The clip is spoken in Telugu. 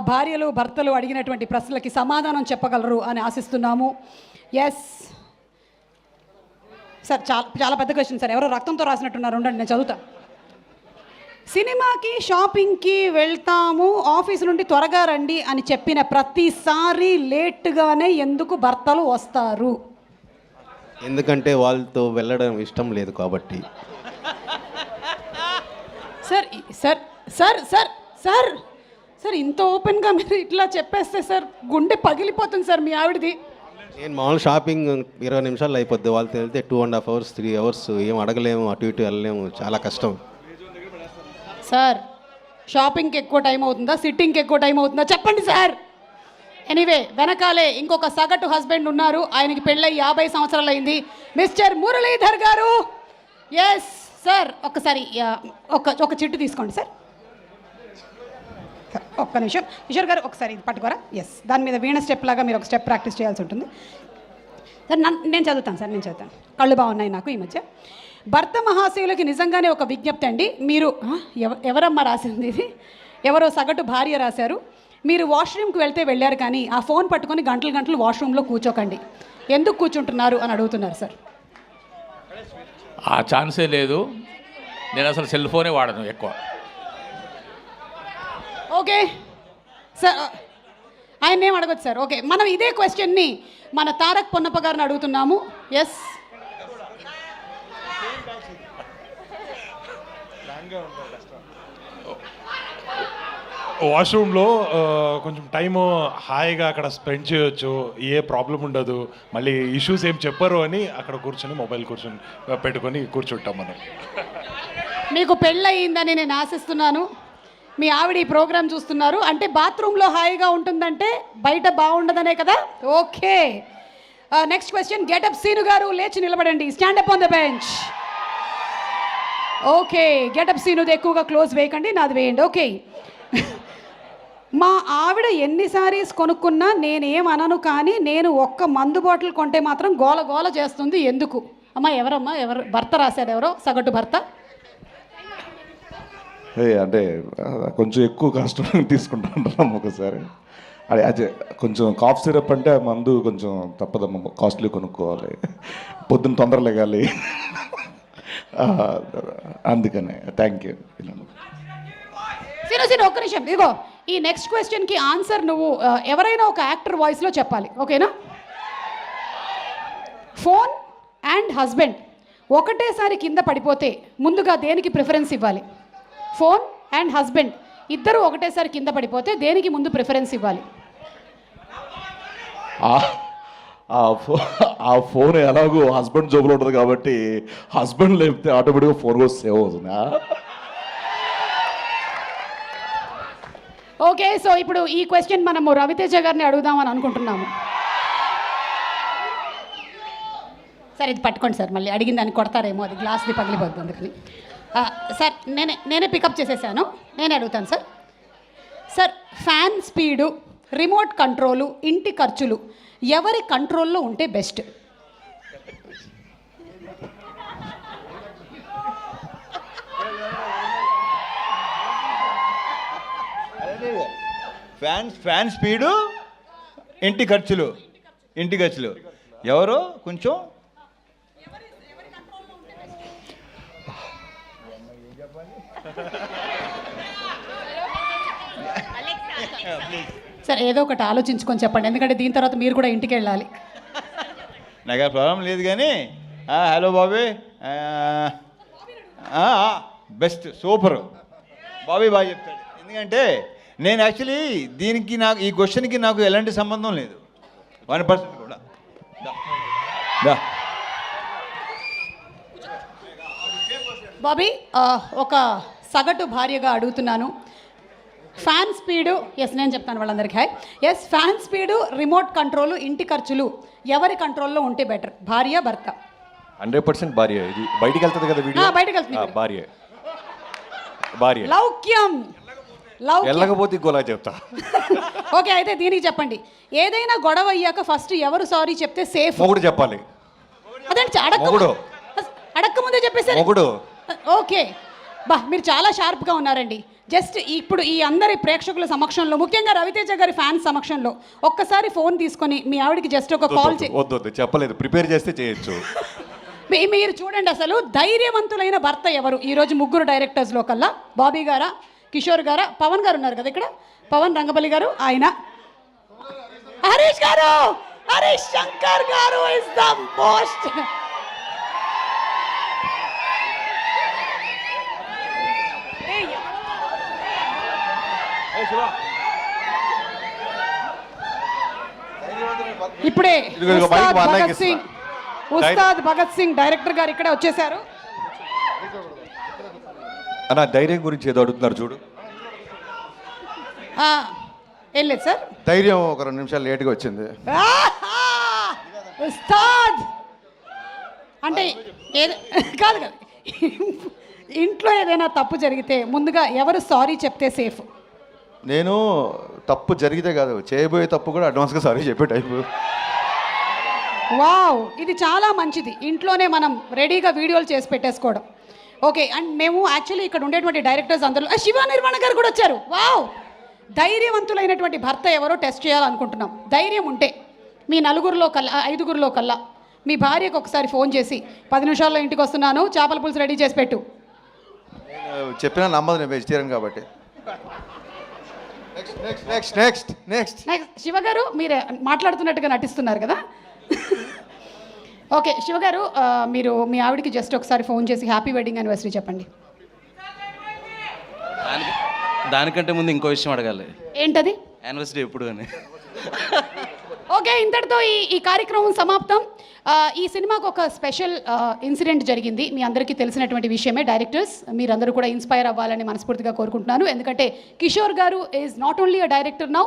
భార్యలు భర్తలు అడిగినటువంటి ప్రశ్నలకి సమాధానం చెప్పగలరు అని ఆశిస్తున్నాము. ఎస్ సార్, చాలా పెద్ద క్వశ్చన్ సార్. ఎవరో రక్తంతో రాసినట్టున్నారు, ఉండండి నేను చదువుతా. సినిమాకి షాపింగ్కి వెళ్తాము, ఆఫీస్ నుండి త్వరగా రండి అని చెప్పిన ప్రతిసారి లేట్గానే ఎందుకు భర్తలు వస్తారు? ఎందుకంటే వాళ్ళతో వెళ్ళడం ఇష్టం లేదు కాబట్టి. Sir sir sir sir sir sir ఇంత ఓపెన్గా మీరు ఇట్లా చెప్పేస్తే సార్ గుండె పగిలిపోతుంది సార్ మీ ఆవిడది. నేను మామూలు షాపింగ్ 20 నిమిషాలు అయిపోద్ది, వాళ్ళతో వెళ్తే 2.5 hours 3 hours ఏం అడగలేము, అటు ఇటు వెళ్ళలేము, చాలా కష్టం. సార్ షాపింగ్కి ఎక్కువ టైం అవుతుందా, సిట్టింగ్కి ఎక్కువ టైం అవుతుందా చెప్పండి సార్. ఎనీవే, వెనకాలే ఇంకొక సగటు హస్బెండ్ ఉన్నారు, ఆయనకి పెళ్ళై 50 సంవత్సరాలు అయింది, మిస్టర్ మురళీధర్ గారు. ఎస్ సార్, ఒక్కసారి ఒక చిట్టు తీసుకోండి సార్. ఒక్క నిమిషం కిషోర్ గారు, ఒకసారి ఇది పట్టుకోరా. ఎస్, దాని మీద వీణ స్టెప్ లాగా మీరు ఒక స్టెప్ ప్రాక్టీస్ చేయాల్సి ఉంటుంది సార్. నేను చదువుతాను సార్, నేను చదువుతాను. కళ్ళు బాగున్నాయి నాకు ఈ మధ్య. భర్త మహాశయులకి నిజంగానే ఒక విజ్ఞప్తి అండి. మీరు ఎవరమ్మా రాసింది ఇది? ఎవరో సగటు భార్య రాశారు. మీరు వాష్రూమ్కి వెళ్ళారు కానీ ఆ ఫోన్ పట్టుకొని గంటలు గంటలు వాష్రూమ్లో కూర్చోకండి. ఎందుకు కూర్చుంటున్నారు అని అడుగుతున్నారు సార్. ఆ ఛాన్సే లేదు, నేను అసలు సెల్ ఫోనే వాడను ఎక్కువ. ఓకే సార్, ఆయన ఏం అడగచ్చు సార్. ఓకే, మనం ఇదే క్వశ్చన్ని మన తారక్ పొన్నప్ప గారిని అడుగుతున్నాము. ఎస్, వాష్రూమ్లో కొంచెం టైము హాయిగా అక్కడ స్పెండ్ చేయొచ్చు, ఏ ప్రాబ్లం ఉండదు, మళ్ళీ ఇష్యూస్ ఏం చెప్పరు అని అక్కడ కూర్చొని మొబైల్ పెట్టుకొని కూర్చుంటాం మనం. మీకు పెళ్ళయిందని నేను ఆశిస్తున్నాను. మీ ఆవిడ ఈ ప్రోగ్రామ్ చూస్తున్నారు అంటే బాత్రూంలో హాయిగా ఉంటుందంటే బయట బాగుండదనే కదా. Okay, next question. Getup Seenu garu లేచి నిలబడండి, stand up on the bench. Okay, Getup సీనుది ఎక్కువగా క్లోజ్ వేయకండి, నాది వేయండి. ఓకే, మా ఆవిడ ఎన్ని సారీస్ కొనుక్కున్నా నేనేమనను, కానీ నేను ఒక్క మందు బాటిల్ కొంటే మాత్రం గోల గోల చేస్తుంది, ఎందుకు? అమ్మా ఎవరమ్మా, ఎవరు భర్త రాశారు? ఎవరో సగటు భర్త. అంటే కొంచెం ఎక్కువ కష్టం తీసుకుంటాం ఒకసారి. అదే కొంచెం కాఫ్ సిరప్ అంటే మందు కొంచెం తప్పదమ్మ, కాస్ట్లీ కొనుక్కోవాలి, పొద్దున్న తొందర లేగాలి, అందుకనే. Thank you. సీను ఒక్క నిమిషం, ఇదిగో ఈ నెక్స్ట్ క్వశ్చన్కి ఆన్సర్ నువ్వు ఎవరైనా ఒక యాక్టర్ వాయిస్లో చెప్పాలి, ఓకేనా? ఫోన్ అండ్ హస్బెండ్ ఒకటేసారి కింద పడిపోతే ముందుగా దేనికి ప్రిఫరెన్స్ ఇవ్వాలి? ఫోన్ అండ్ హస్బెండ్ ఇద్దరు ఒకటేసారి కింద పడిపోతే దేనికి ముందు ప్రిఫరెన్స్ ఇవ్వాలి? ఆ ఫోన్ ఎలాగో హస్బెండ్ జోబులో ఉంటుంది కాబట్టి హస్బెండ్ లేపితే ఆటోమేటిక్గా ఫోన్ కూడా సేవ్ అవుతుందా? ఓకే, సో ఇప్పుడు ఈ క్వశ్చన్ మనము రవితేజ గారిని అడుగుదామని అనుకుంటున్నాము. సార్ ఇది పట్టుకోండి సార్, మళ్ళీ అడిగిన దాన్ని కొడతారేమో, అది గ్లాస్ది పగిలిపోద్ది అందుకని. సార్ నేనే పికప్ చేసేసాను, నేనే అడుగుతాను sir. Sir, fan speed, remote control, ఇంటి ఖర్చులు ఎవరి కంట్రోల్లో ఉంటే బెస్ట్? ఫ్యాన్ స్పీడు, ఇంటి ఖర్చులు ఎవరో కొంచెం సార్ ఏదో ఒకటి ఆలోచించుకొని చెప్పండి, ఎందుకంటే దీని తర్వాత మీరు కూడా ఇంటికి వెళ్ళాలి. నాకు ప్రాబ్లం లేదు కానీ. Hello Bobby, best, super Bobby బాగా చెప్తాడు. ఎందుకంటే నేను యాక్చువల్లీ దీనికి ఈ క్వశ్చన్కి నాకు ఎలాంటి సంబంధం లేదు, 1% కూడా. బాబీ, ఒక సగటు భార్యగా అడుగుతున్నాను. ఫ్యాన్ స్పీడు, ఎస్ నేను చెప్తాను వాళ్ళందరికీ hi. Yes, fan speed, remote control, ఇంటి ఖర్చులు ఎవరి కంట్రోల్లో ఉంటే బెటర్? భార్య భర్త? 100% భార్య. ఇది బయటికి వెళ్తుంది కదా వీడియో, బయటకు వెళ్తుంది భార్య. లౌక్యం వెళ్ళకపోతే గోలా చెప్తా. ఓకే, అయితే దీనికి చెప్పండి, ఏదైనా గొడవ అయ్యాక ఫస్ట్ ఎవరు సారీ చెప్తే సేఫ్? మొగుడు చెప్పాలి. అదేంటి అడక్క ముందే చెప్పేసి. మొగుడు. ఓకే, బా మీరు చాలా షార్ప్గా ఉన్నారండి. జస్ట్ ఇప్పుడు ఈ అందరి ప్రేక్షకుల సమక్షంలో, ముఖ్యంగా రవితేజ గారి ఫ్యాన్స్ సమక్షంలో ఒక్కసారి ఫోన్ తీసుకొని మీ ఆవిడకి జస్ట్ ఒక కాల్ వద్దు చెప్పలేదు, ప్రిపేర్ చేస్తే చేయొచ్చు. మీరు చూడండి, అసలు ధైర్యవంతులైన భర్త ఎవరు ఈరోజు ముగ్గురు డైరెక్టర్స్లో కల్లా? బాబీ గారా, కిషోర్ గారా, పవన్ గారు ఉన్నారు కదా ఇక్కడ, పవన్ రంగబలి గారు, ఆయన హరీష్ గారు, హరీష్ శంకర్ గారు ఇస్ ద మోస్ట్. ఇప్పుడే ఉస్తాద్ భగత్ సింగ్ డైరెక్టర్ గారు ఇక్కడే వచ్చేసారు. అన్న ధైర్యం గురించి ఏదో అడుగుతున్నారు చూడు. ఏం లేదు సార్, ధైర్యం ఒక 2 నిమిషాలు లేట్గా వచ్చింది. ఉస్తాద్ అంటే కాదు కదా, ఇంట్లో ఏదైనా తప్పు జరిగితే ముందుగా ఎవరు సారీ చెప్తే సేఫ్? నేను తప్పు జరిగితే కాదు, చేయబోయే తప్పు కూడా అడ్వాన్స్గా సారీ చెప్పే టైపు. వావ్, ఇది చాలా మంచిది. ఇంట్లోనే మనం రెడీగా వీడియోలు చేసి పెట్టేసుకోవడం. ఓకే, అండ్ మేము యాక్చువల్లీ ఇక్కడ ఉండేటువంటి డైరెక్టర్స్ అందరూ, శివ నిర్మాణ గారు కూడా వచ్చారు. వావ్, ధైర్యవంతులైనటువంటి భర్త ఎవరో టెస్ట్ చేయాలనుకుంటున్నాం. ధైర్యం ఉంటే మీ 4గురిలో కల్లా 5గురిలో కల్లా మీ భార్యకు ఒకసారి ఫోన్ చేసి 10 నిమిషాల్లో ఇంటికి వస్తున్నాను, చేపల పులుసు రెడీ చేసి పెట్టు. చెప్పినా నమ్మదు, నేను వెజిటేరియన్ కాబట్టి. నెక్స్ట్ నెక్స్ట్ శివ గారు, మీరు మాట్లాడుతున్నట్టుగా నటిస్తున్నారు కదా. ఓకే శివ గారు, మీరు మీ ఆవిడకి జస్ట్ ఒకసారి ఫోన్ చేసి హ్యాపీ వెడ్డింగ్ యానివర్సరీ చెప్పండి. దానికంటే ముందు ఇంకో విషయం అడగాలి. ఏంటది? యానివర్సరీ ఎప్పుడు అని. ఓకే, ఇంతటితో ఈ కార్యక్రమం సమాప్తం. ఈ సినిమాకు ఒక స్పెషల్ ఇన్సిడెంట్ జరిగింది, మీ అందరికీ తెలిసినటువంటి విషయమే. డైరెక్టర్స్ మీరందరూ కూడా ఇన్స్పైర్ అవ్వాలని మనస్ఫూర్తిగా కోరుకుంటున్నాను. ఎందుకంటే కిషోర్ గారు is not only a director now,